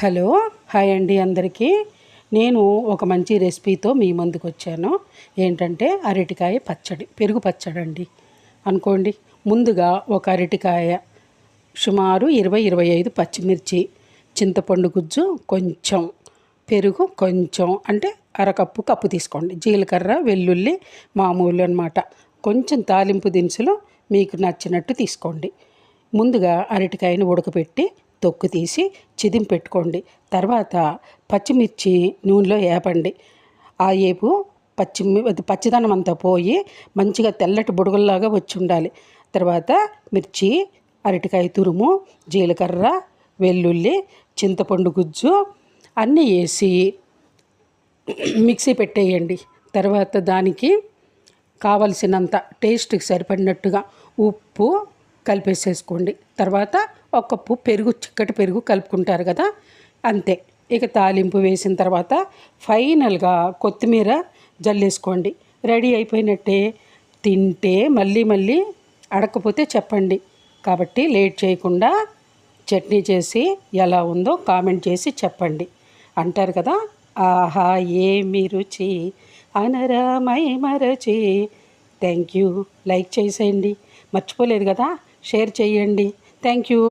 Hello hi అండి అందరికీ. నేను ఒక మంచి రెసిపీతో మీ ముందుకు వచ్చాను. ఏంటంటే అరటికాయ పచ్చడి, పెరుగు పచ్చడి అండి అనుకోండి. ముందుగా ఒక అరటికాయ, సుమారు 20-25 పచ్చిమిర్చి, చింతపండు గుజ్జు కొంచెం, పెరుగు కొంచెం, అంటే కప్పు తీసుకోండి. జీలకర్ర, వెల్లుల్లి మామూలు అన్నమాట. కొంచెం తాలింపు దినుసులు మీకు నచ్చినట్టు తీసుకోండి. ముందుగా అరటికాయను ఉడకపెట్టి తొక్కు తీసి చిదిం పెట్టుకోండి. తర్వాత పచ్చిమిర్చి నూనెలో వేపండి. ఆ వేపు పచ్చిదనం అంతా పోయి మంచిగా తెల్లటి బుడగల్లాగా వచ్చి ఉండాలి. తర్వాత మిర్చి, అరటికాయ తురుము, జీలకర్ర, వెల్లుల్లి, చింతపండు గుజ్జు అన్నీ వేసి మిక్సీ పెట్టేయండి. తర్వాత దానికి కావలసినంత టేస్ట్కి సరిపడినట్టుగా ఉప్పు కలిపేసేసుకోండి. తర్వాత ఒక కప్పు పెరుగు, చిక్కటి పెరుగు కలుపుకుంటారు కదా, అంతే. ఇక తాలింపు వేసిన తర్వాత ఫైనల్గా కొత్తిమీర జల్లేసుకోండి. రెడీ అయిపోయినట్టే. తింటే మళ్ళీ మళ్ళీ అడగకపోతే చెప్పండి. కాబట్టి లేట్ చేయకుండా చట్నీ చేసి ఎలా ఉందో కామెంట్ చేసి చెప్పండి. అంటారు కదా, ఆహా ఏమి రుచి అనరామై మరచి. Thank you. లైక్ చేసేయండి, మర్చిపోలేదు కదా, షేర్ చేయండి. Thank you.